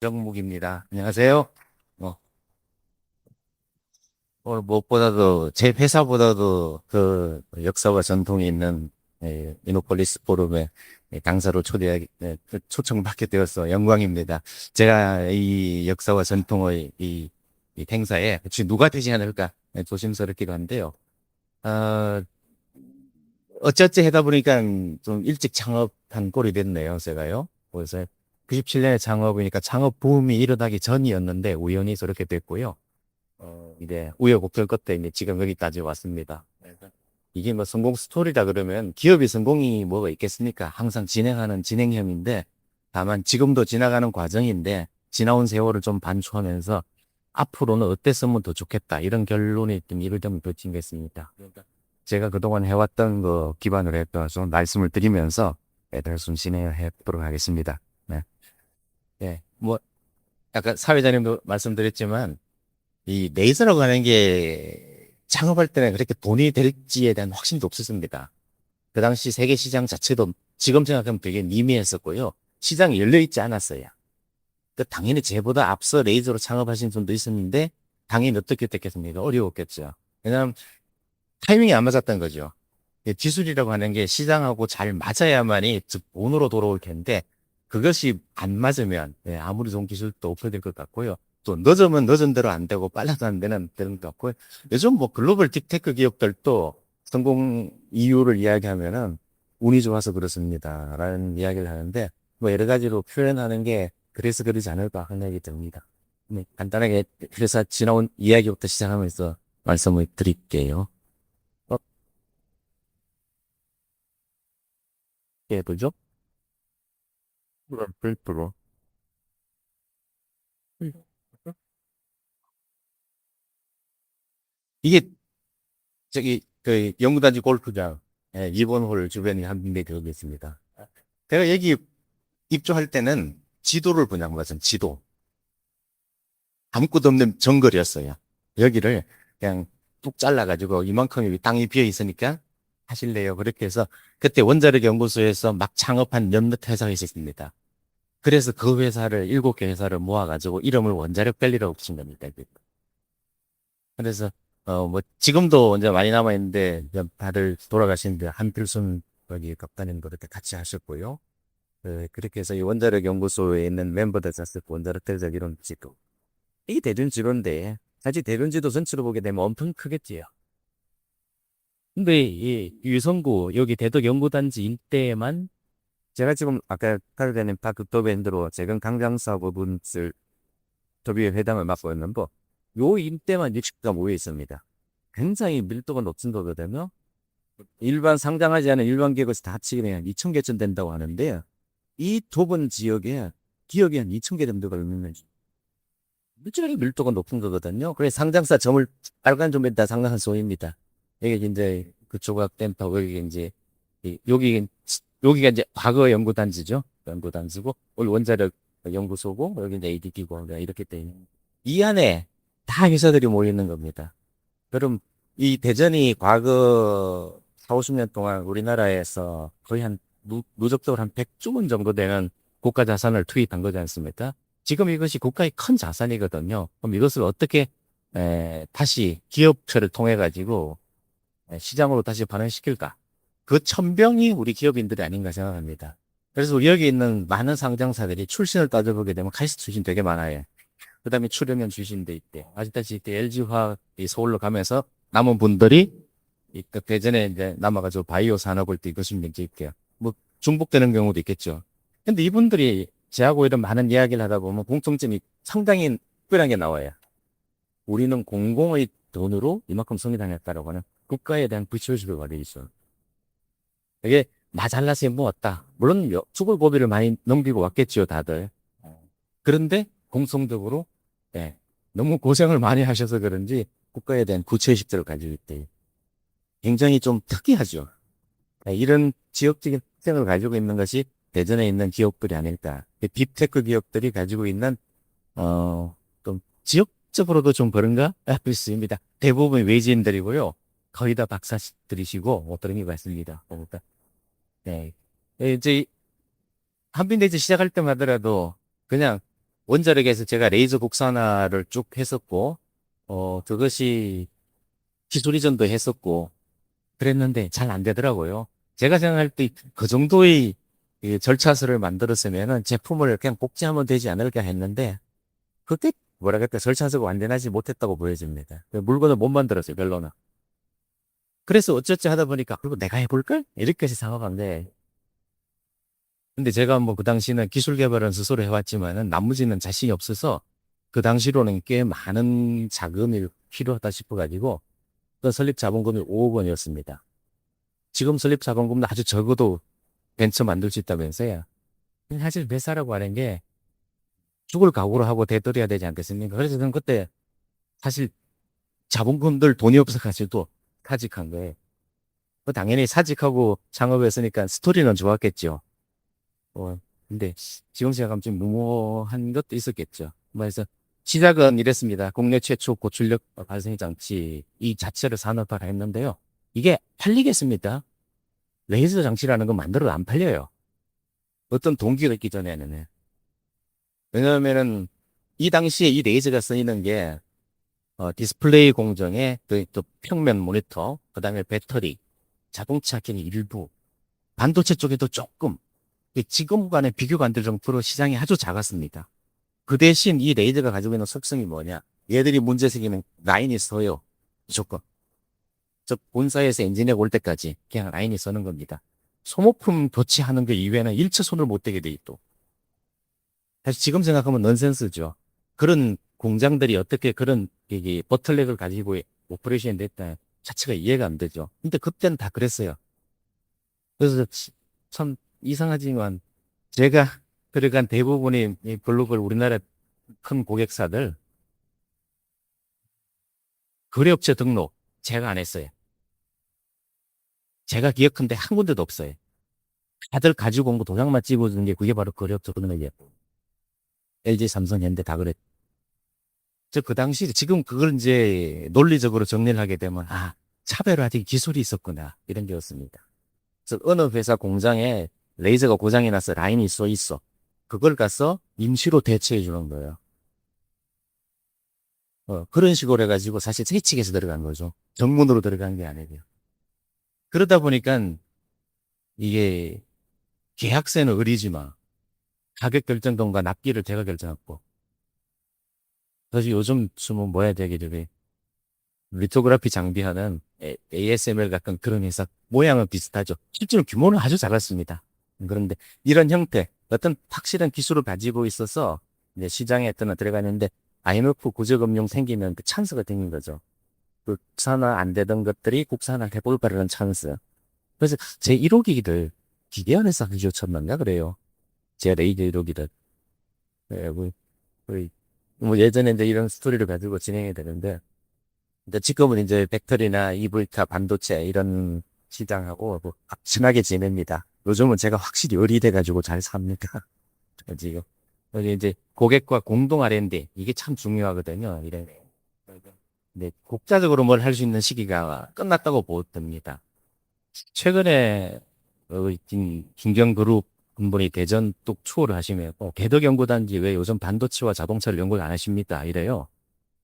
정묵입니다. 안녕하세요. 어, 오늘 무엇보다도 제 회사보다도 그 역사와 전통이 있는 이노폴리스 포럼에 강사로 초청받게 되어서 영광입니다. 제가 이 역사와 전통의 이 행사에 혹시 누가 되지 않을까 조심스럽기도 한데요. 어, 어찌어찌 하다 보니까 좀 일찍 창업한 꼴이 됐네요, 제가요. 그래서 97년에 창업이니까 창업 붐이 일어나기 전이었는데 우연히 저렇게 됐고요. 이제 우여곡절 끝에 이제 지금 여기까지 왔습니다. 그래서 이게 뭐 성공 스토리다 그러면 기업이 성공이 뭐가 있겠습니까? 항상 진행하는 진행형인데 다만 지금도 지나가는 과정인데 지나온 세월을 좀 반추하면서 앞으로는 어땠으면 더 좋겠다 이런 결론이 좀 이를 좀 거친 게 있습니다. 그러니까 제가 그동안 해왔던 거 기반으로 해서 좀 말씀을 드리면서 말씀 진행해 보도록 하겠습니다. 네. 예. 뭐 아까 사회자님도 말씀드렸지만 이 레이저라고 하는 게 창업할 때는 그렇게 돈이 될지에 대한 확신도 없었습니다. 그 당시 세계 시장 자체도 지금 생각하면 되게 미미했었고요. 시장이 열려 있지 않았어요. 그 당연히 제보다 앞서 레이저로 창업하신 분도 있었는데 당연히 어떻게 됐겠습니까? 어려웠겠죠. 왜냐하면 타이밍이 안 맞았던 거죠. 기술이라고 하는 게 시장하고 잘 맞아야만이 즉 돈으로 돌아올 텐데 그것이 안 맞으면 아무리 좋은 기술도 없어질 것 같고요. 또 늦으면 늦은 대로 안 되고 빨라도 안 되는 것 같고요. 요즘 뭐 글로벌 빅테크 기업들도 성공 이유를 이야기하면은 운이 좋아서 그렇습니다라는 이야기를 하는데 뭐 여러 가지로 표현하는 게 그래서 그러지 않을까 하는 생각이 듭니다. 네, 간단하게 회사 지나온 이야기부터 시작하면서 말씀을 드릴게요. 어, 예, 뭐죠? 별도로. 음. 이게 저기 그 영구단지 골프장 일본홀 주변에 한 군데 들어가 있습니다. 제가 여기 입주할 때는 지도를 보냐고 봤어요. 지도. 아무것도 없는 정글이었어요. 여기를 그냥 뚝 잘라가지고 이만큼의 땅이 비어 있으니까 하실래요? 그렇게 해서 그때 원자력 연구소에서 막 창업한 몇몇 회사가 있었습니다. 그래서 그 회사를 7개 회사를 모아가지고 이름을 원자력 밸리라고 붙인 겁니다. 그래서 뭐 지금도 이제 많이 남아 있는데 다들 돌아가시는데 한필순 거기 cap단인 그렇게 같이 하셨고요. 그렇게 해서 이 원자력 연구소에 있는 멤버들 짰을 원자력 대적 이론 지도 이게 대전지도인데 사실 대전지도 전체로 보게 되면 엄청 크겠지요. 근데 이 유성구 여기 대덕 연구단지 일대에만 제가 지금 아까 카르데님 파크토밴드로 최근 강장사 부분을 더비의 회담을 맡고 있는 요 일대만 60가 모여 있습니다. 굉장히 밀도가 높은 거거든요. 일반 상장하지 않은 일반 기업에서 다 합치게 한 2,000개쯤 된다고 하는데요. 이 좁은 지역에 기업이 한 2,000개 정도가 있는 물질의 밀도가 높은 거거든요. 그래서 상장사 점을 빨간 점에 다 상장한 소입니다. 이게 이제 그 조각 댐프하고 여기 이제 여기가 이제 과거 연구단지죠. 연구단지고 여기 원자력 연구소고 여기 이제 ADD고 이렇게 돼 있는 이 안에 다 회사들이 모여 있는 겁니다. 그럼 이 대전이 과거 4, 50년 동안 우리나라에서 거의 한 누적적으로 한 100조 원 정도 되는 국가 자산을 투입한 거지 않습니까? 지금 이것이 국가의 큰 자산이거든요. 그럼 이것을 어떻게 다시 기업체를 통해 가지고 시장으로 다시 반영시킬까? 그 천병이 우리 기업인들이 아닌가 생각합니다. 그래서 여기 있는 많은 상장사들이 출신을 따져보게 되면 카이스트 출신 되게 많아요. 그다음에 출연연 출신도 있대. 아시다시피 LG화학이 서울로 가면서 남은 분들이 그 대전에 이제 남아가지고 바이오 산업을 또 이것을 이제 있게요. 뭐 중복되는 경우도 있겠죠. 근데 이분들이 제하고 이런 많은 이야기를 하다 보면 공통점이 상당히 특별한 게 나와요. 우리는 공공의 돈으로 이만큼 성장했다라고 하는 국가에 대한 불철주를 가지고 있어. 이게 나 잘나서 뭐 왔다. 물론 수고 고비를 많이 넘기고 왔겠지요, 다들. 그런데 공통적으로 예, 너무 고생을 많이 하셔서 그런지 국가에 대한 구체의식들을 가지고 있대. 굉장히 좀 특이하죠. 이런 지역적인 특성을 가지고 있는 것이 대전에 있는 기업들이 아닐까. 빅테크 기업들이 가지고 있는 좀 지역적으로도 좀 그런가? 있습니다. 대부분 외지인들이고요. 거의 다 박사들이시고 어떤 의미가 있습니다. 그러니까 네. 이제 한빈대지 시작할 때만 하더라도 그냥 원자력에서 제가 레이저 국산화를 쭉 했었고, 그것이 기술 이전도 했었고, 그랬는데 잘 안 되더라고요. 제가 생각할 때 그 정도의 이 절차서를 만들었으면은 제품을 그냥 복제하면 되지 않을까 했는데, 그때 뭐라 그럴까 절차서가 완전하지 못했다고 보여집니다. 그 물건을 못 만들었어요, 별로는. 그래서 어쩌지 하다 보니까, 그리고 내가 해볼걸? 이렇게까지 생각한데, 근데 제가 뭐 그 당시는 기술 개발은 스스로 해왔지만은 나머지는 자신이 없어서 그 당시로는 꽤 많은 자금이 필요하다 싶어가지고 그 설립 자본금이 5억 원이었습니다. 지금 설립 자본금은 아주 적어도 벤처 만들 수 있다면서요. 사실 회사라고 하는 게 죽을 각오로 하고 대들여야 되지 않겠습니까? 그래서 저는 그때 사실 자본금들 돈이 없어가지고 사직한 거예요. 뭐 당연히 사직하고 창업했으니까 스토리는 좋았겠죠. 근데 지금 생각하면 좀 무모한 것도 있었겠죠. 그래서 시작은 이랬습니다. 국내 최초 고출력 발생 장치 이 자체를 산업화를 했는데요. 이게 팔리겠습니까? 레이저 장치라는 건 만들어도 안 팔려요. 어떤 동기가 있기 전에는. 왜냐하면은 이 당시에 이 레이저가 쓰이는 게 디스플레이 공정에 또 평면 모니터, 그다음에 배터리, 자동차 기능 일부, 반도체 쪽에도 조금 지금과는 비교가 안 될 정도로 시장이 아주 작았습니다. 그 대신 이 레이저가 가지고 있는 특성이 뭐냐? 얘들이 문제 생기는 라인이 서요. 무조건. 저 본사에서 엔지니어 올 때까지 그냥 라인이 서는 겁니다. 소모품 교체하는 거 이외에는 일체 손을 못 대게 돼 있고. 사실 지금 생각하면 넌센스죠. 그런 공장들이 어떻게 그런 이게 버틀렉을 가지고 오퍼레이션 됐다 자체가 이해가 안 되죠. 근데 그때는 다 그랬어요. 그래서 참 이상하지만 제가 들어간 대부분의 이 글로벌 우리나라 큰 고객사들 거래업체 등록 제가 안 했어요. 제가 기억한데 한 군데도 없어요. 다들 가지고 온 거 도장만 찍어주는 게 그게 바로 거래업체 등록이에요. LG, 삼성, 현대 다 그랬. 저 그 당시 지금 그걸 이제 논리적으로 정리를 하게 되면 차별화된 기술이 있었구나 이런 게였습니다. 그래서 어느 회사 공장에 레이저가 고장이 나서 라인이 써 있어. 그걸 가서 임시로 대체해 주는 거예요. 그런 식으로 해가지고 사실 세칙에서 들어간 거죠. 정문으로 들어간 게 아니고요. 그러다 보니까 이게 계약서는 의리지만 가격 결정권과 납기를 제가 결정했고 사실 요즘 주문 뭐 해야 되기를 리토그래피 장비하는 ASML 같은 그런 회사 모양은 비슷하죠. 실제로 규모는 아주 작았습니다. 그런데 이런 형태 어떤 확실한 기술을 가지고 있어서 이제 시장에 어떤 들어가는데 IMF 구조금융 생기면 그 찬스가 되는 거죠. 국산화 안 되던 것들이 국산화 해볼까라는 찬스. 그래서 제 1호기를 기대안에서 하기 좋쳤는가 그래요. 제 레이저 1호기를. 네, 뭐 예전에 이제 이런 스토리를 가지고 진행이 되는데 근데 지금은 이제 벡터리나 EV차 반도체 이런 시장하고 뭐 친하게 지냅니다. 요즘은 제가 확실히 의리돼가지고 잘 삽니다. 지금. 여기 이제 고객과 공동 R&D 이게 참 중요하거든요. 이래. 네, 국가적으로 뭘 할 수 있는 시기가 끝났다고 보듭니다. 최근에 김경그룹 분이 대전 뚝 투어를 하시면 개덕연구단지 왜 요즘 반도체와 자동차를 연구를 안 하십니까? 이래요.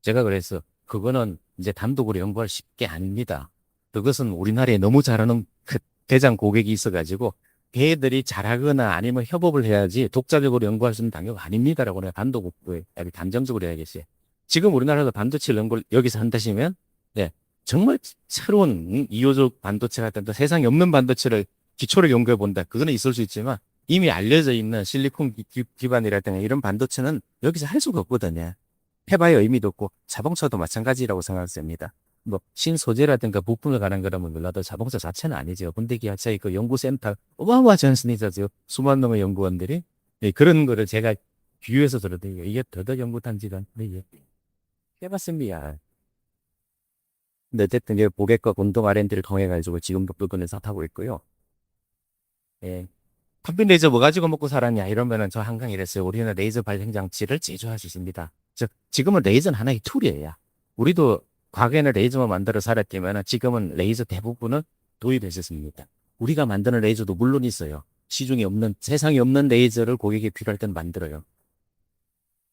제가 그래서 그거는 이제 단독으로 연구할 쉽게 아닙니다. 그것은 우리나라에 너무 잘하는 그 대장 고객이 있어가지고 걔들이 잘하거나 아니면 협업을 해야지 독자적으로 연구할 수 있는 단계가 아닙니다라고 내가 단독으로 단정적으로 해야겠어요. 지금 우리나라에서 반도체 연구를 여기서 한다시면 네, 정말 새로운 이호적 반도체 같은 세상에 없는 반도체를 기초를 연구해 본다. 그거는 있을 수 있지만 이미 알려져 있는 실리콘 기반이라든가 이런 반도체는 여기서 할 수가 없거든요. 해봐야 의미도 없고 자동차도 마찬가지라고 생각됩니다. 뭐 신소재라든가 부품을 가는 거라면 몰라도 자동차 자체는 아니죠. 현대기아차의 그 연구센터 어마어마하지 않습니까? 수만 명의 연구원들이 그런 거를 제가 비유해서 들었더니 이게 더더 연구단지가 이게 해봤습니다. 근데 어쨌든 이제 고객과 공동 R&D를 통해 가지고 지금도 부분을 사타고 있고요. 예. 컴퓨터 레이저 뭐 가지고 먹고 살았냐 이러면은 저 항상 이랬어요. 우리는 레이저 발생 장치를 제조할 수 있습니다. 즉 지금은 레이저는 하나의 툴이에요. 우리도 과거에는 레이저만 만들어 살았지만 지금은 레이저 대부분은 도입했었습니다. 우리가 만드는 레이저도 물론 있어요. 시중에 없는 세상에 없는 레이저를 고객이 필요할 땐 만들어요.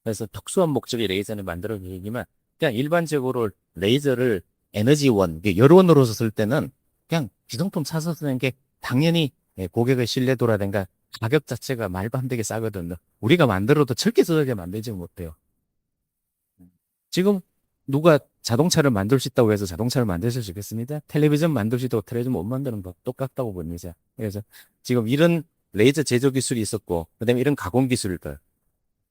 그래서 특수한 목적의 레이저는 만들어지지만 그냥 일반적으로 레이저를 에너지원, 열원으로서 쓸 때는 그냥 기성품 사서 쓰는 게 당연히 고객의 신뢰도라든가 가격 자체가 말도 안 되게 싸거든요. 우리가 만들어도 절대 저렇게 만들지 못해요. 지금 누가 자동차를 만들 수 있다고 해서 자동차를 만드실 수 있겠습니다? 텔레비전 만들 수 있다고 텔레비전 못 만드는 거 똑같다고 봅니다. 그래서 지금 이런 레이저 제조 기술이 있었고, 그다음에 이런 가공 기술들,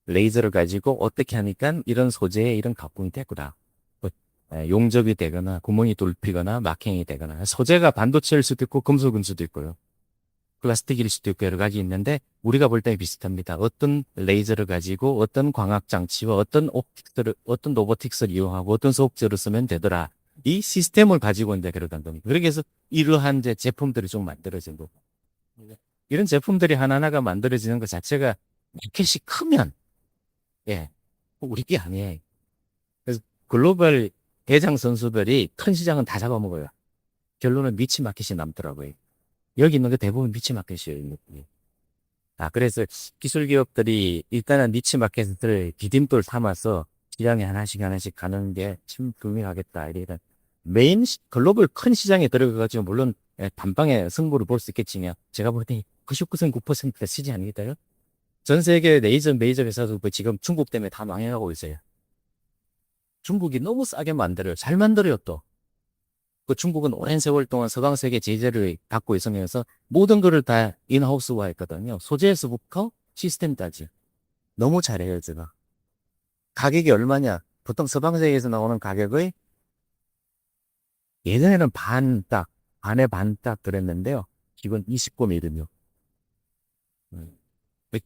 레이저를 가지고 어떻게 하니까 이런 소재에 이런 가공이 되구나. 뭐, 용접이 되거나 구멍이 뚫히거나 막행이 되거나 소재가 반도체일 수도 있고 금속일 수도 있고요. 플라스틱일 수도 있고 여러 가지 있는데 우리가 볼 때 비슷합니다. 어떤 레이저를 가지고 어떤 광학 장치와 어떤 로보틱스를 이용하고 어떤 소프트웨어를 쓰면 되더라. 이 시스템을 가지고 이제 그러던 겁니다. 그렇게 해서 이러한 이제 제품들이 좀 만들어지고 이런 제품들이 하나하나가 만들어지는 것 자체가 마켓이 크면 우리 게 아니에요. 그래서 글로벌 대장 선수들이 큰 시장은 다 잡아먹어요. 결론은 니치 마켓이 남더라고요. 여기 있는 게 대부분 니치 마켓이에요. 그래서 기술 기업들이 일단은 니치 마켓을 디딤돌 삼아서 시장에 하나씩 하나씩 가는 게 참 분명하겠다. 이런 글로벌 큰 시장에 들어가가지고 물론 단방에 승부를 볼 수 있겠지만 제가 볼 때 99.9%가 치지 아니겠어요? 전 세계 레이저 메이저 회사도 지금 중국 때문에 다 망해가고 있어요. 중국이 너무 싸게 만들어요. 잘 만들어요 또. 그 중국은 오랜 세월 동안 서방 세계 제재를 받고 있으면서 모든 거를 다 인하우스화 했거든요. 소재에서부터 시스템까지. 너무 잘해요, 제가. 가격이 얼마냐? 보통 서방 세계에서 나오는 가격의 예전에는 반에 반 딱 그랬는데요. 지금 29mm요.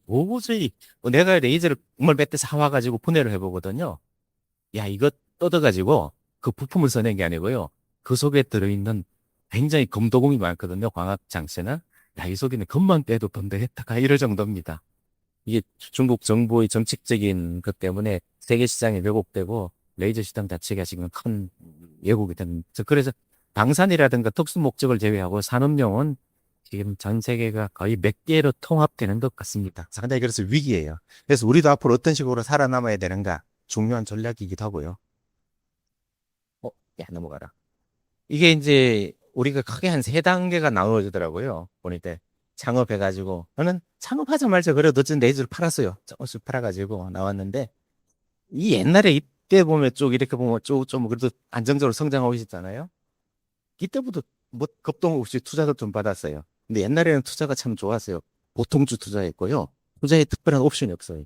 도저히 내가 레이저를 정말 몇 대 사와가지고 분해를 해보거든요. 야, 이거 뜯어가지고 그 부품을 써낸 게 아니고요. 그 속에 들어있는 굉장히 금도금이 많거든요. 광학 장치나. 야, 이 속에는 금만 빼도 번데했다가 이럴 정도입니다. 이게 중국 정부의 정책적인 것 때문에 세계 시장이 왜곡되고 레이저 시장 자체가 지금 큰 왜곡이 됩니다. 그래서 방산이라든가 특수 목적을 제외하고 산업용은 지금 전 세계가 거의 몇 개로 통합되는 것 같습니다. 상당히 그래서 위기예요. 그래서 우리도 앞으로 어떤 식으로 살아남아야 되는가 중요한 전략이기도 하고요. 야, 넘어가라. 이게 이제 우리가 크게 한 세 단계가 나누어지더라고요. 보니까 창업해가지고 저는 창업하자마자 그래도 어쨌든 레이저를 팔았어요. 조금씩 팔아가지고 나왔는데 이 옛날에 이때 보면 쭉 이렇게 보면 쭉 좀 그래도 안정적으로 성장하고 있었잖아요. 이때부터 뭐 겁동 없이 투자도 좀 받았어요. 근데 옛날에는 투자가 참 좋았어요. 보통주 투자했고요. 투자에 특별한 옵션이 없어요.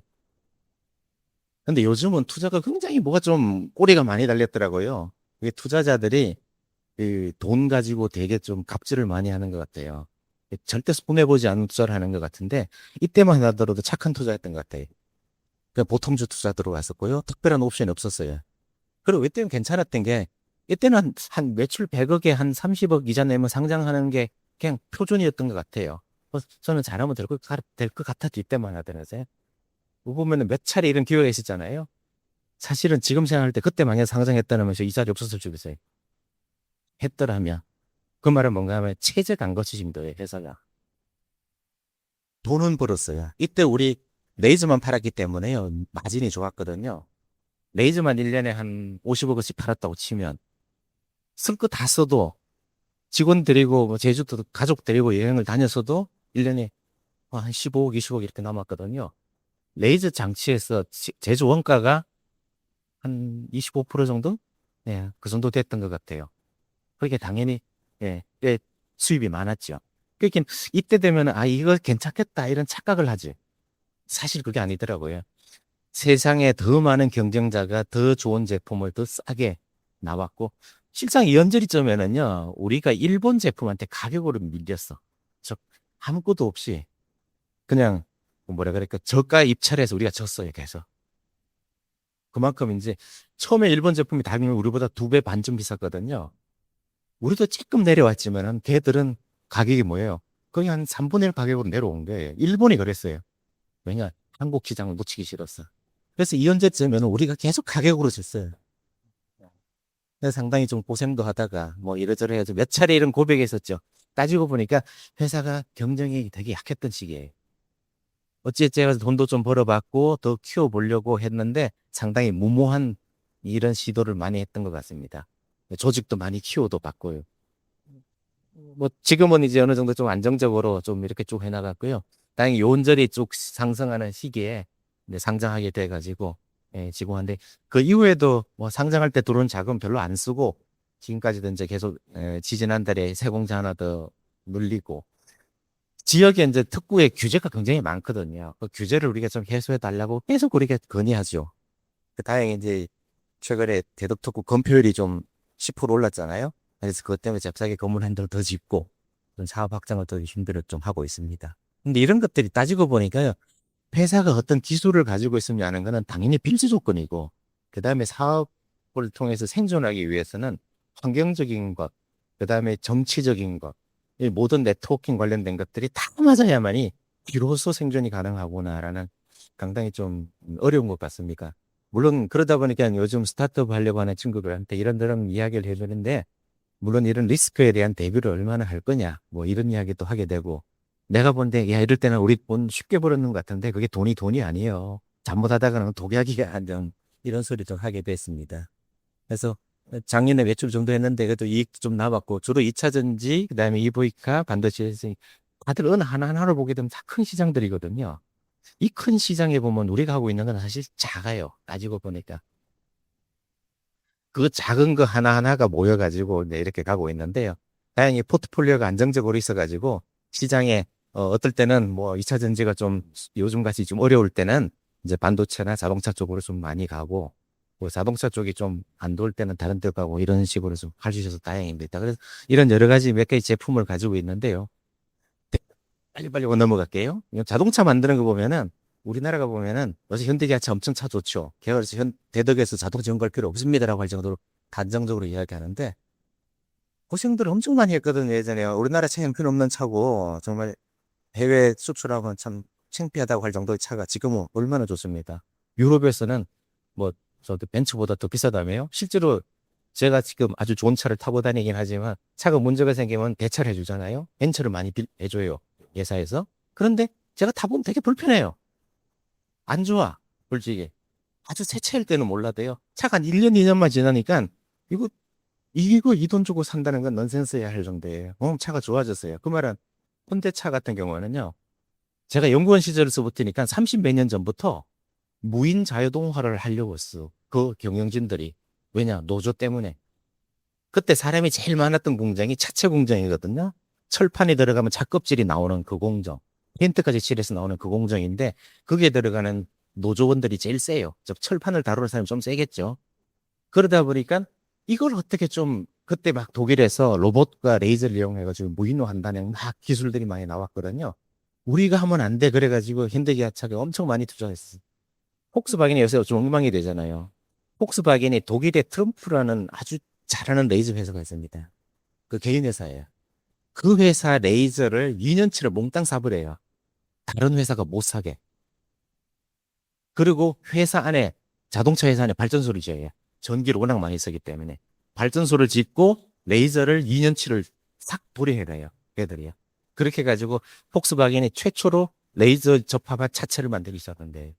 근데 요즘은 투자가 굉장히 뭐가 좀 꼬리가 많이 달렸더라고요. 이게 투자자들이 그 돈 가지고 되게 좀 갑질을 많이 하는 것 같아요. 절대 손해보지 않는 투자를 하는 것 같은데 이때만 하더라도 착한 투자했던 것 같아요. 그냥 보통주 투자 들어갔었고요. 특별한 옵션이 없었어요. 그리고 이때는 괜찮았던 게 이때는 한 매출 100억에 한 30억 이자 내면 상장하는 게 그냥 표준이었던 것 같아요. 저는 잘하면 될 것 같았지 이때만 하더라고요. 보면은 몇 차례 이런 기회가 있었잖아요. 사실은 지금 생각할 때 그때 만약에 상장했다면 이 자리 없었을 줄 알았어요. 했더라면 그 말은 뭔가 하면 체제 간 것이 힘들어요 회사가. 돈은 벌었어요. 이때 우리 레이저만 팔았기 때문에요. 마진이 좋았거든요. 레이저만 1년에 한 50억씩 팔았다고 치면 쓸 거 다 써도 직원 데리고 뭐 제주도 가족 데리고 여행을 다녔어도 1년에 한 15억, 20억 이렇게 남았거든요. 레이저 장치에서 제조 원가가 한 25% 정도? 예, 그 정도 됐던 것 같아요. 그게 당연히 꽤 수입이 많았죠. 그러니까 이때 되면 이거 괜찮겠다 이런 착각을 하지. 사실 그게 아니더라고요. 세상에 더 많은 경쟁자가 더 좋은 제품을 더 싸게 나왔고 실상 이연저리점에는요 우리가 일본 제품한테 가격으로 밀렸어. 즉 아무것도 없이 그냥 뭐라 그럴까 저가 입찰해서 우리가 졌어요 계속. 그만큼 이제 처음에 일본 제품이 당연히 우리보다 2배 반쯤 비쌌거든요. 우리도 조금 내려왔지만 걔들은 가격이 뭐예요? 거의 한 3분의 1 가격으로 내려온 거예요. 일본이 그랬어요. 왜냐? 한국 시장을 놓치기 싫었어. 그래서 이현재쯤에는 우리가 계속 가격으로 졌어요. 그래서 상당히 좀 고생도 하다가 뭐 이래저래 해서 몇 차례 이런 고백이 있었죠. 따지고 보니까 회사가 경쟁이 되게 약했던 시기예요. 어찌어찌 해서 돈도 좀 벌어봤고 더 키워보려고 했는데 상당히 무모한 이런 시도를 많이 했던 것 같습니다. 조직도 많이 키워도 봤고요. 뭐 지금은 이제 어느 정도 좀 안정적으로 좀 이렇게 쭉 해나갔고요. 다행히 요원절이 쭉 상승하는 시기에 이제 상장하게 돼가지고 지공한데 그 이후에도 뭐 상장할 때 들어온 자금 별로 안 쓰고 지금까지도 이제 계속 지지난달에 새 공장 하나 더 늘리고 지역에 이제 특구의 규제가 굉장히 많거든요. 그 규제를 우리가 좀 해소해 달라고 계속 우리가 건의하죠. 다행히 이제 최근에 대덕특구 건폐율이 좀 10% 올랐잖아요. 그래서 그것 때문에 잽싸게 건물 한 달 더 짓고 그런 사업 확장을 더 준비를 좀 하고 있습니다. 근데 이런 것들이 따지고 보니까요. 회사가 어떤 기술을 가지고 있으면 하는 거는 당연히 필수 조건이고 그다음에 사업을 통해서 생존하기 위해서는 환경적인 것, 그다음에 정치적인 것, 이 모든 네트워킹 관련된 것들이 다 맞아야만이 비로소 생존이 가능하구나라는 상당히 좀 어려운 것 같습니다. 물론 그러다 보니까 요즘 스타트업 하려고 하는 친구들한테 이런저런 이야기를 해주는데 물론 이런 리스크에 대한 대비를 얼마나 할 거냐 뭐 이런 이야기도 하게 되고 내가 본데 야 이럴 때는 우리 돈 쉽게 벌었는 것 같은데 그게 돈이 아니에요. 잘못하다가는 독약이가 안정 이런 소리도 하게 됐습니다. 그래서 작년에 매출 정도 했는데 그래도 이익도 좀 남았고 주로 2차 전지 그다음에 EV카 반도체 했으니 다들 어느 하나하나를 보게 되면 다 큰 시장들이거든요. 이 큰 시장에 보면 우리가 하고 있는 건 사실 작아요. 따지고 보니까. 그 작은 거 하나하나가 모여가지고 이제 이렇게 가고 있는데요. 다행히 포트폴리오가 안정적으로 있어가지고 시장에 어떨 때는 뭐 2차 전지가 좀 요즘 같이 좀 어려울 때는 이제 반도체나 자동차 쪽으로 좀 많이 가고 뭐 자동차 쪽이 좀 안 좋을 때는 다른 데 가고 이런 식으로 좀 할 수 있어서 다행입니다. 그래서 이런 여러 가지 몇 개의 제품을 가지고 있는데요. 빨리빨리 넘어갈게요. 자동차 만드는 거 보면은 우리나라가 보면은 요새 현대기아차 엄청 차 좋죠. 그래서 대덕에서 자동차 연구할 필요 없습니다라고 할 정도로 단정적으로 이야기하는데 고생들을 엄청 많이 했거든요. 예전에 우리나라 차 형편없는 차고 정말 해외 수출하고는 참 창피하다고 할 정도의 차가 지금은 얼마나 좋습니다. 유럽에서는 뭐 저도 벤츠보다 더 비싸다며요. 실제로 제가 지금 아주 좋은 차를 타고 다니긴 하지만 차가 문제가 생기면 대차를 해주잖아요. 벤츠를 많이 해줘요. 회사에서. 그런데 제가 타보면 되게 불편해요. 안 좋아. 솔직히. 아주 새 차일 때는 몰라도요. 차가 한 1년, 2년만 지나니까 이거 이거 이 돈 주고 산다는 건 넌센스야 할 정도예요. 차가 좋아졌어요. 그 말은 현대차 같은 경우는요. 제가 연구원 시절에서부터니까 30 몇 년 전부터 무인 자유동화를 하려고 했어. 그 경영진들이. 왜냐? 노조 때문에. 그때 사람이 제일 많았던 공장이 차체 공장이거든요. 철판이 들어가면 차껍질이 나오는 그 공정. 펜트까지 칠해서 나오는 그 공정인데 그게 들어가는 노조원들이 제일 세요. 즉 철판을 다루는 사람이 좀 세겠죠. 그러다 보니까 이걸 어떻게 좀 그때 막 독일에서 로봇과 레이저를 이용해가지고 무인화한다는 막 기술들이 많이 나왔거든요. 우리가 하면 안 돼. 그래가지고 현대기아차가 엄청 많이 투자했어. 폭스바겐이 요새 좀 엉망이 되잖아요. 폭스바겐이 독일의 트럼프라는 아주 잘하는 레이저 회사가 있습니다. 그 개인 회사예요. 그 회사 레이저를 2년치를 몽땅 사버려요. 다른 회사가 못 사게. 그리고 회사 안에 자동차 회사 안에 발전소를 지어요. 전기를 워낙 많이 쓰기 때문에 발전소를 짓고 레이저를 2년치를 싹 도려해가요. 걔들이요. 그렇게 해가지고 폭스바겐이 최초로 레이저 접합한 차체를 만들기 시작한대.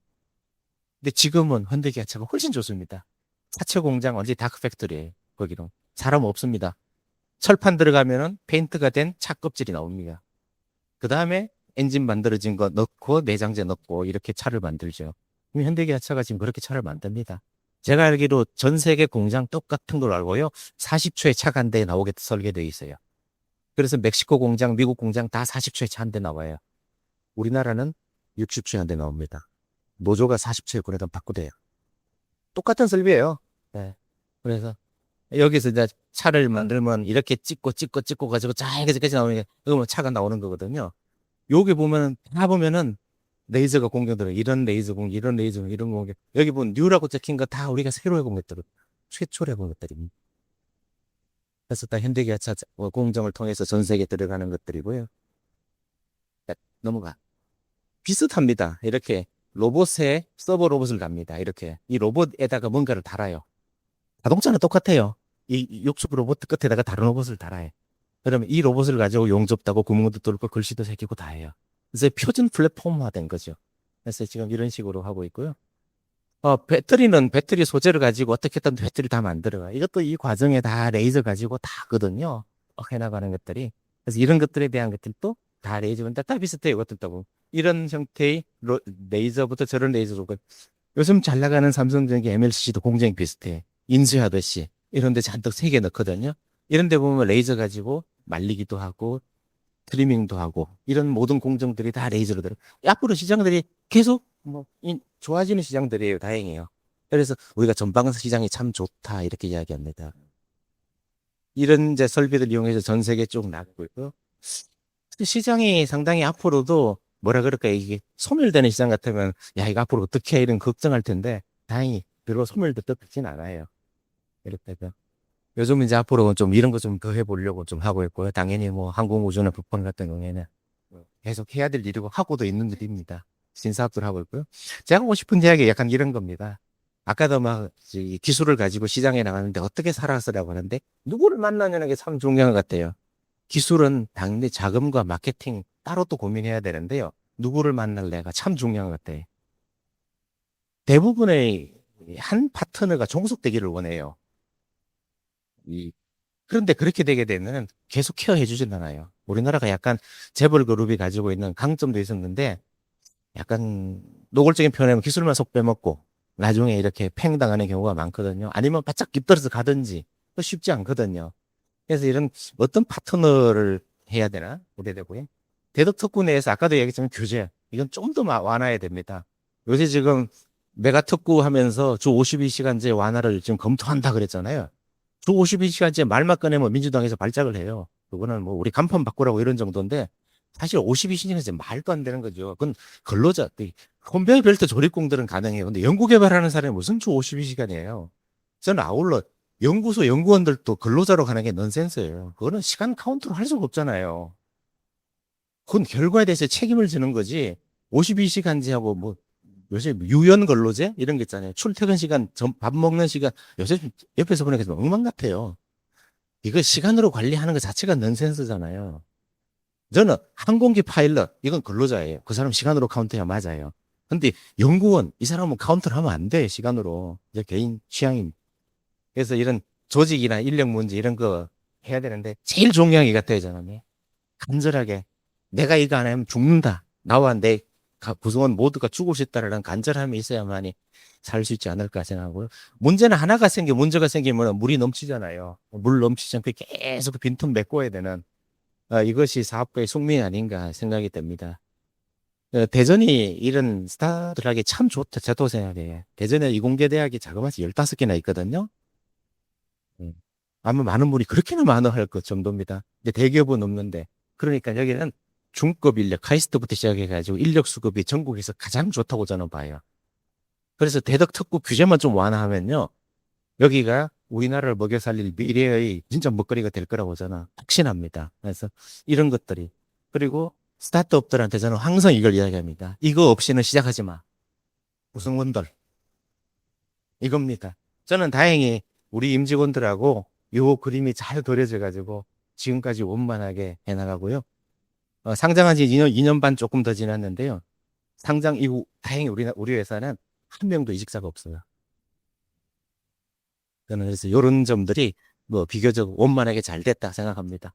근데 지금은 현대기아차가 훨씬 좋습니다. 차체 공장 언제 다크 팩토리예요. 거기로 사람 없습니다. 철판 들어가면은 페인트가 된 차 껍질이 나옵니다. 그 다음에 엔진 만들어진 거 넣고 내장재 넣고 이렇게 차를 만들죠. 현대기아차가 지금 그렇게 차를 만듭니다. 제가 알기로 전 세계 공장 똑같은 걸 알고요. 40초에 차가 한 대 나오게 설계되어 있어요. 그래서 멕시코 공장, 미국 공장 다 40초에 차 한 대 나와요. 우리나라는 60초에 한 대 나옵니다. 노조가 40초에 그래도 바꾸대요. 똑같은 설비예요. 네. 그래서 여기서 이제 차를 만들면 이렇게 찍고 가지고 여기까지 나오니까 그러면 차가 나오는 거거든요. 여기 보면은 다 보면은 레이저가 공격들어 이런 레이저 공격, 이런 레이저 공격, 이런 공격. 여기 보면 뉴라고 적힌 거 다 우리가 새로 해본 것들, 최초로 해본 것들입니다. 그래서 다 현대기아차 공정을 통해서 전 세계에 들어가는 것들이고요. 자, 넘어가. 비슷합니다. 이렇게 로봇에 서버 로봇을 갑니다. 이렇게 이 로봇에다가 뭔가를 달아요. 자동차는 똑같아요. 이 육축 로봇 끝에다가 다른 로봇을 달아요. 그러면 이 로봇을 가지고 용접도 하고 구멍도 뚫고 글씨도 새기고 다 해요. 그래서 표준 플랫폼화된 거죠. 그래서 지금 이런 식으로 하고 있고요. 배터리는 배터리 소재를 가지고 어떻게든 배터리 다 만들어가. 이것도 이 과정에 다 레이저 가지고 다 하거든요. 해나가는 것들이. 그래서 이런 것들에 대한 것들도 다 레이저인데 다 비슷해요. 이것들도. 이런 형태의 레이저부터 저런 레이저로. 요즘 잘 나가는 삼성전기 MLCC도 공정이 비슷해. 인수하듯이. 이런 데 잔뜩 세 개 넣거든요. 이런 데 보면 레이저 가지고 말리기도 하고 트리밍도 하고 이런 모든 공정들이 다 레이저로 들어. 앞으로 시장들이 계속 뭐 좋아지는 시장들이에요. 다행이에요. 그래서 우리가 전방 시장이 참 좋다 이렇게 이야기합니다. 이런 이제 설비들 이용해서 전 세계 쭉 나가고 있고 시장이 상당히 앞으로도 뭐라 그럴까 이게 소멸되는 시장 같으면 야 이거 앞으로 어떻게 해 이런 걱정할 텐데 다행히 별로 소멸됐진 않아요. 이렇다면 요즘 이제 앞으로 좀 이런 거 좀 더 해보려고 좀 하고 있고요. 당연히 뭐 항공우주나 부품 같은 경우에는 계속 해야 될 일이고 하고도 있는 일입니다. 신사업들 하고 있고요. 제가 하고 싶은 이야기 약간 이런 겁니다. 아까도 막 기술을 가지고 시장에 나가는데 어떻게 살아서라고 하는데 누구를 만나냐는 게 참 중요한 것 같아요. 기술은 당연히 자금과 마케팅 따로 또 고민해야 되는데요. 누구를 만날래가 참 중요한 것 같아요. 대부분의 한 파트너가 종속되기를 원해요. 이 그런데 그렇게 되게 되면 계속 케어해 주진 않아요. 우리나라가 약간 재벌 그룹이 가지고 있는 강점도 있었는데 약간 노골적인 표현하면 기술만 속 빼먹고 나중에 이렇게 팽당하는 경우가 많거든요. 아니면 바짝 깃들어서 가든지 또 쉽지 않거든요. 그래서 이런 어떤 파트너를 해야 되나? 우대되고요. 대덕 특구 내에서 아까도 얘기했지만 규제 이건 좀 더 완화해야 됩니다. 요새 지금 메가 특구 하면서 주 52시간제 완화를 지금 검토한다 그랬잖아요. 주 52시간째 말만 꺼내면 민주당에서 발작을 해요. 그거는 뭐 우리 간판 바꾸라고 이런 정도인데 사실 52시간째 말도 안 되는 거죠. 그건 근로자, 컨베이어 벨트 조립工들은 가능해요. 근데 연구 개발하는 사람이 무슨 주 52시간이에요. 저는 아울러 연구소 연구원들도 근로자로 가는 게 넌센스예요. 그거는 시간 카운트로 할 수가 없잖아요. 그건 결과에 대해서 책임을 지는 거지. 52시간제하고 뭐 요새 유연 근로제 이런 게 있잖아요. 출퇴근 시간, 밥 먹는 시간 요새 옆에서 보니까 좀 엉망 같아요. 이거 시간으로 관리하는 것 자체가 넌센스잖아요. 저는 항공기 파일럿, 이건 근로자예요. 그 사람 시간으로 카운트해야 맞아요. 근데 연구원, 이 사람은 카운트를 하면 안 돼, 시간으로. 이제 개인 취향입니다. 그래서 이런 조직이나 인력 문제 이런 거 해야 되는데, 제일 중요한 게 같아요, 저는. 간절하게. 내가 이거 안 하면 죽는다. 나와 내 구성원 모두가 죽고 싶다라는 간절함이 있어야만이 살 수 있지 않을까 생각하고요. 문제는 하나가 문제가 생기면 물이 넘치잖아요. 물 넘치지 않게 계속 빈틈 메꿔야 되는 이것이 사업가의 숙명이 아닌가 생각이 듭니다. 대전이 이런 스타들에게 참 좋다, 저도 생각해요. 대전에 이공계대학이 자그마치 15개나 있거든요. 음. 아마 많은 분이 그렇게나 많아 할 것 정도입니다. 근데 대기업은 없는데. 그러니까 여기는 중급 인력, 카이스트부터 시작해가지고 인력 수급이 전국에서 가장 좋다고 저는 봐요. 그래서 대덕 특구 규제만 좀 완화하면요. 여기가 우리나라를 먹여 살릴 미래의 진짜 먹거리가 될 거라고 저는 확신합니다. 그래서 이런 것들이. 그리고 스타트업들한테 저는 항상 이걸 이야기합니다. 이거 없이는 시작하지 마. 구성원들. 이겁니다. 저는 다행히 우리 임직원들하고 요 그림이 잘 그려져 가지고 지금까지 원만하게 해나가고요. 상장한 지 2년 반 조금 더 지났는데요. 상장 이후 다행히 우리 회사는 한 명도 이직자가 없어요. 저는 그래서 이런 점들이 뭐 비교적 원만하게 잘 됐다 생각합니다.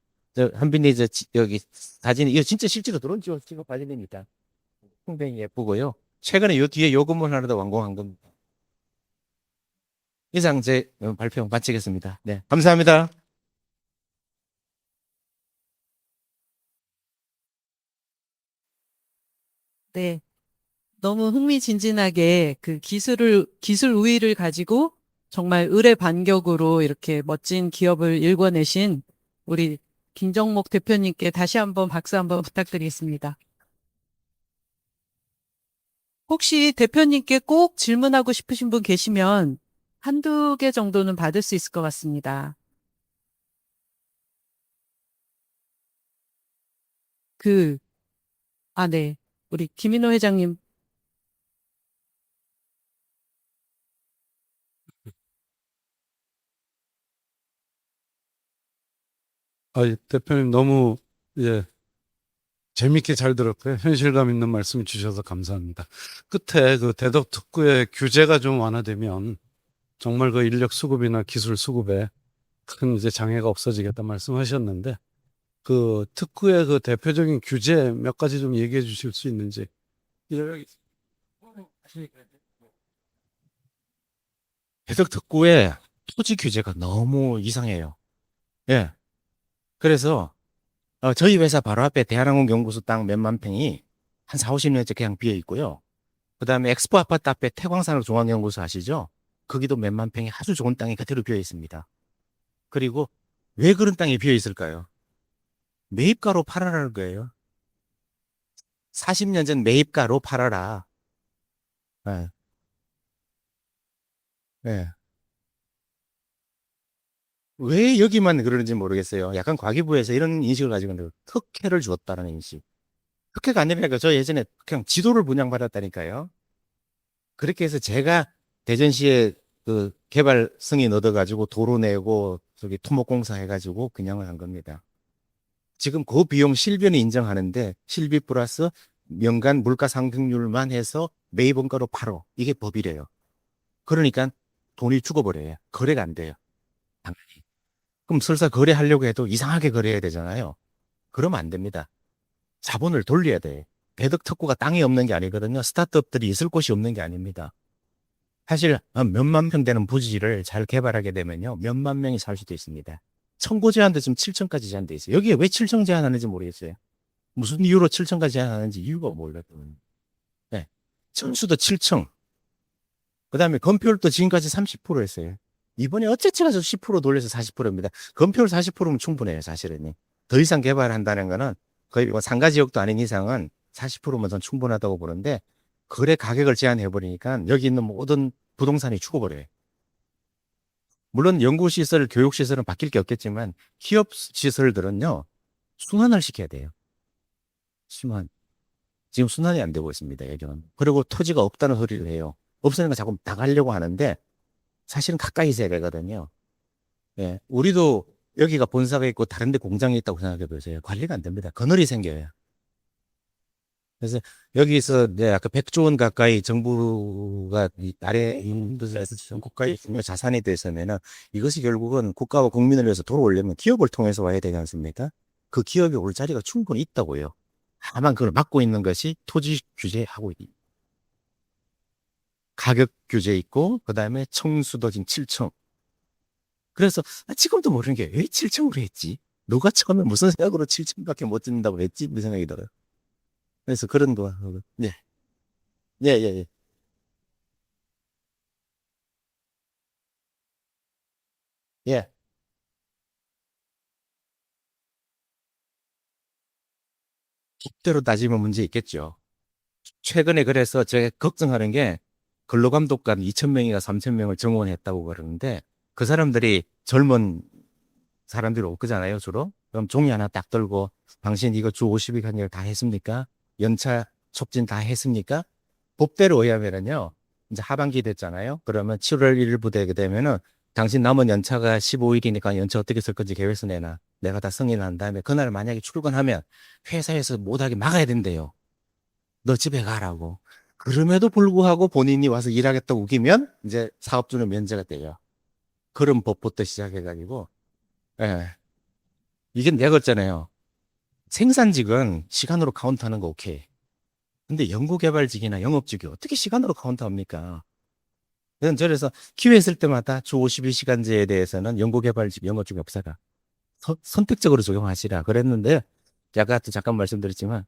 한빈이 여기 사진 이거 진짜 실제로 드론 찍어 사진입니다. 굉장히 예쁘고요. 최근에 요 뒤에 요 건물 하나 더 완공한 겁니다. 이상 제 발표 마치겠습니다. 네, 감사합니다. 네, 너무 흥미진진하게 그 기술 우위를 가지고 정말 을의 반격으로 이렇게 멋진 기업을 일궈내신 우리 김정목 대표님께 다시 한번 박수 한번 부탁드리겠습니다. 혹시 대표님께 꼭 질문하고 싶으신 분 계시면 한두 개 정도는 받을 수 있을 것 같습니다. 그, 아, 네. 우리 김인호 회장님. 대표님 너무 예, 재밌게 잘 들었고요. 현실감 있는 말씀 주셔서 감사합니다. 끝에 그 대덕 특구의 규제가 좀 완화되면 정말 그 인력 수급이나 기술 수급에 큰 이제 장애가 없어지겠다 말씀하셨는데 그 특구의 그 대표적인 규제 몇 가지 좀 얘기해 주실 수 있는지. 대덕 특구의 토지 규제가 너무 이상해요. 예. 그래서 저희 회사 바로 앞에 대한항공 연구소 땅 몇만 평이 한 4, 50년째 그냥 비어 있고요. 그다음에 엑스포 아파트 앞에 태광산업 중앙연구소 아시죠? 거기도 몇만 평이 아주 좋은 땅이 그대로 비어 있습니다. 그리고 왜 그런 땅이 비어 있을까요? 매입가로 팔아라는 거예요. 40년 전 매입가로 팔아라. 예. 예. 왜 여기만 그러는지 모르겠어요. 약간 과기부에서 이런 인식을 가지고 있는데 특혜를 주었다는 인식. 특혜가 아니라니까 저 예전에 그냥 지도를 분양받았다니까요. 그렇게 해서 제가 대전시에 그 개발 승인 얻어가지고 도로 내고 저기 토목공사 해가지고 그냥을 한 겁니다. 지금 그 비용 실비는 인정하는데 실비 플러스 연간 물가 상승률만 해서 매입 원가로 팔어. 이게 법이래요. 그러니까 돈이 죽어버려요. 거래가 안 돼요. 당연히. 그럼 설사 거래하려고 해도 이상하게 거래해야 되잖아요. 그러면 안 됩니다. 자본을 돌려야 돼. 대덕 특구가 땅이 없는 게 아니거든요. 스타트업들이 있을 곳이 없는 게 아닙니다. 사실 몇만 평 되는 부지를 잘 개발하게 되면요. 몇만 명이 살 수도 있습니다. 청구 제한도 지금 7천까지 제한돼 있어요. 여기에 왜 7천 제한하는지 모르겠어요. 무슨 이유로 7천까지 제한하는지 이유가 몰라요. 네. 천수도 7천. 그다음에 건폐율도 지금까지 30% 했어요. 이번에 어쨌든 가서 10% 돌려서 40%입니다. 건폐율 40%면 충분해요, 사실은. 더 이상 개발한다는 거는 거의 뭐 상가 지역도 아닌 이상은 40%면 전 충분하다고 보는데 거래 가격을 제한해 버리니까 여기 있는 모든 부동산이 죽어버려요. 물론 연구시설, 교육시설은 바뀔 게 없겠지만 기업 시설들은요, 순환을 시켜야 돼요. 순환. 지금 순환이 안 되고 있습니다, 여기는. 그리고 토지가 없다는 소리를 해요. 없으니까 자꾸 나가려고 하는데 사실은 가까이 있어야 되거든요. 예. 우리도 여기가 본사가 있고 다른 데 공장이 있다고 생각해 보세요. 관리가 안 됩니다. 거널이 생겨요. 그래서 여기서 이제 아까 100조 원 가까이 정부가 이 아래 인도에서 국가의 중요 자산이 됐으면은 이것이 결국은 국가와 국민을 위해서 돌아오려면 기업을 통해서 와야 되지 않습니까? 그 기업이 올 자리가 충분히 있다고요. 다만 그걸 막고 있는 것이 토지 규제하고 가격 규제 있고 그다음에 청수도 지금 7층. 그래서 지금도 모르는 게 왜 7층으로 했지? 누가 처음에 무슨 생각으로 7층밖에 못 짓는다고 했지? 무슨 생각이 들어요. 그래서 그런 거. 네. 예, 예, 예. 예. 법대로 따지면 문제 있겠죠. 최근에 그래서 제가 걱정하는 게 근로감독관 2,000명이가 3,000명을 정원했다고 그러는데 그 사람들이 젊은 사람들이 올 거잖아요, 주로. 그럼 종이 하나 딱 들고 당신 이거 주 50일 한 일 다 했습니까? 연차 촉진 다 했습니까? 법대로 의하면은요. 이제 하반기 됐잖아요. 그러면 7월 1일부터 되게 되면은 당신 남은 연차가 15일이니까 연차 어떻게 쓸 건지 계획서 내놔. 내가 다 승인한 다음에 그날 만약에 출근하면 회사에서 못하게 막아야 된대요. 너 집에 가라고. 그럼에도 불구하고 본인이 와서 일하겠다고 우기면 이제 사업주는 면제가 돼요. 그런 법부터 시작해가지고, 예. 이게 내가 그랬잖아요. 생산직은 시간으로 카운트하는 거 오케이. 근데 연구개발직이나 영업직이 어떻게 시간으로 카운트합니까? 그래서 기회했을 때마다 주 51시간제에 대해서는 연구개발직, 영업직 업사가 선택적으로 적용하시라 그랬는데, 제가 또 잠깐 말씀드렸지만,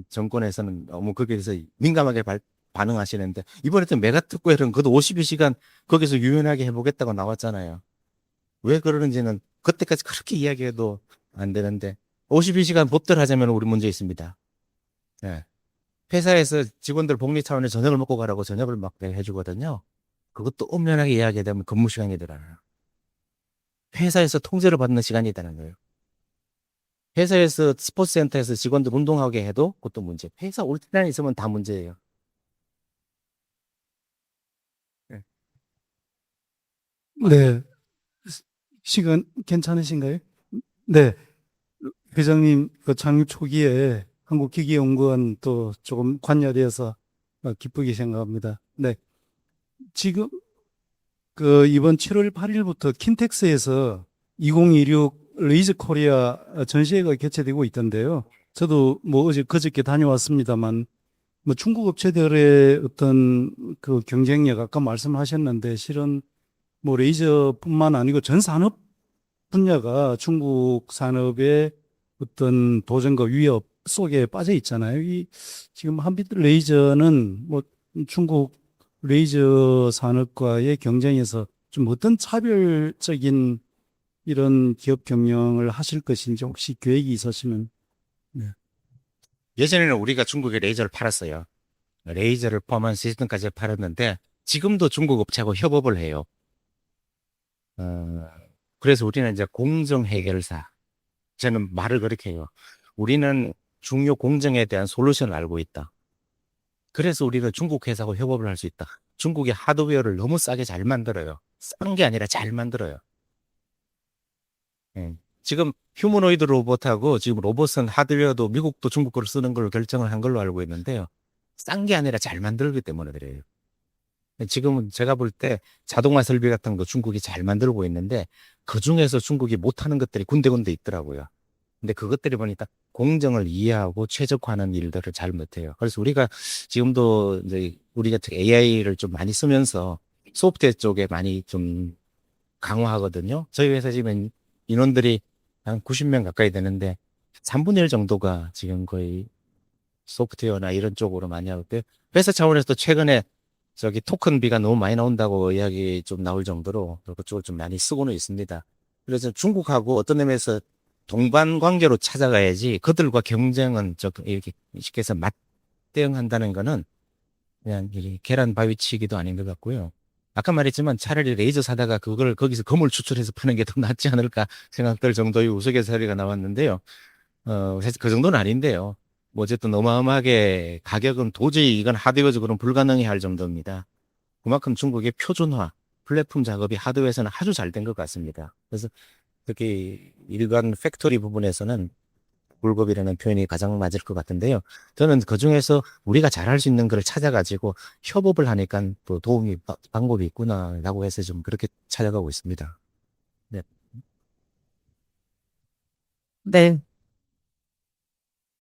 정권에서는 너무 거기에 대해서 민감하게 반응하시는데, 이번에 또 메가특구에는 그것도 52시간 거기서 유연하게 해보겠다고 나왔잖아요. 왜 그러는지는 그때까지 그렇게 이야기해도 안 되는데, 52시간 법대로 하자면 우리 문제 있습니다. 예. 회사에서 직원들 복리 차원에 저녁을 먹고 가라고 저녁을 막 해주거든요. 그것도 엄연하게 이야기하면 근무 시간이 들어요. 회사에서 통제를 받는 시간이라는 거예요. 회사에서 스포츠센터에서 직원들 운동하게 해도 그것도 문제. 회사 올 때만 있으면 다 문제예요. 네. 네. 시간 괜찮으신가요? 네. 회장님 그 창립 초기에 한국기계연구원 또 조금 관여되어서 기쁘게 생각합니다. 네. 지금 이번 7월 8일부터 킨텍스에서 2026 레이저 코리아 전시회가 개최되고 있던데요. 저도 뭐 어제 그저께 다녀왔습니다만 뭐 중국 업체들의 어떤 그 경쟁력 아까 말씀하셨는데 실은 뭐 레이저뿐만 아니고 전 산업 분야가 중국 산업의 어떤 도전과 위협 속에 빠져 있잖아요. 이 지금 한빛 레이저는 뭐 중국 레이저 산업과의 경쟁에서 좀 어떤 차별적인 이런 기업 경영을 하실 것인지 혹시 계획이 있으시면. 네. 예전에는 우리가 중국에 레이저를 팔았어요. 레이저를 포함한 시스템까지 팔았는데 지금도 중국 업체하고 협업을 해요. 그래서 우리는 이제 공정 해결사. 저는 말을 그렇게 해요. 우리는 중요 공정에 대한 솔루션을 알고 있다. 그래서 우리는 중국 회사하고 협업을 할 수 있다. 중국의 하드웨어를 너무 싸게 잘 만들어요. 싼 게 아니라 잘 만들어요. 예. 지금 휴머노이드 로봇하고 지금 로봇은 하드웨어도 미국도 중국 거를 쓰는 걸로 결정을 한 걸로 알고 있는데요. 싼 게 아니라 잘 만들기 때문에 그래요. 지금은 제가 볼 때 자동화 설비 같은 거 중국이 잘 만들고 있는데 그 중에서 중국이 못하는 것들이 군데군데 있더라고요. 근데 그것들이 보니까 공정을 이해하고 최적화하는 일들을 잘 못해요. 그래서 우리가 지금도 이제 우리가 AI를 좀 많이 쓰면서 소프트웨어 쪽에 많이 좀 강화하거든요. 저희 회사 지금 인원들이 한 90명 가까이 되는데 3분의 1 정도가 지금 거의 소프트웨어나 이런 쪽으로 많이 하고 있고요. 회사 차원에서 또 최근에 저기 토큰비가 너무 많이 나온다고 이야기 좀 나올 정도로 그쪽을 좀 많이 쓰고는 있습니다. 그래서 중국하고 어떤 의미에서 동반 관계로 찾아가야지 그들과 경쟁은 이렇게 쉽게 해서 맞대응한다는 거는 그냥 이게 계란 바위치기도 아닌 것 같고요. 아까 말했지만 차라리 레이저 사다가 그걸 거기서 검을 추출해서 파는 게 더 낫지 않을까 생각될 정도의 우스갯소리가 나왔는데요. 사실 그 정도는 아닌데요. 뭐 어쨌든 어마어마하게 가격은 도저히 이건 하드웨어적으로는 불가능해 할 정도입니다. 그만큼 중국의 표준화, 플랫폼 작업이 하드웨어에서는 아주 잘 된 것 같습니다. 그래서 특히 일반 팩토리 부분에서는 굴급이라는 표현이 가장 맞을 것 같은데요. 저는 그 중에서 우리가 잘할 수 있는 걸 찾아가지고 협업을 하니까 또 도움이 방법이 있구나라고 해서 좀 그렇게 찾아가고 있습니다. 네. 네.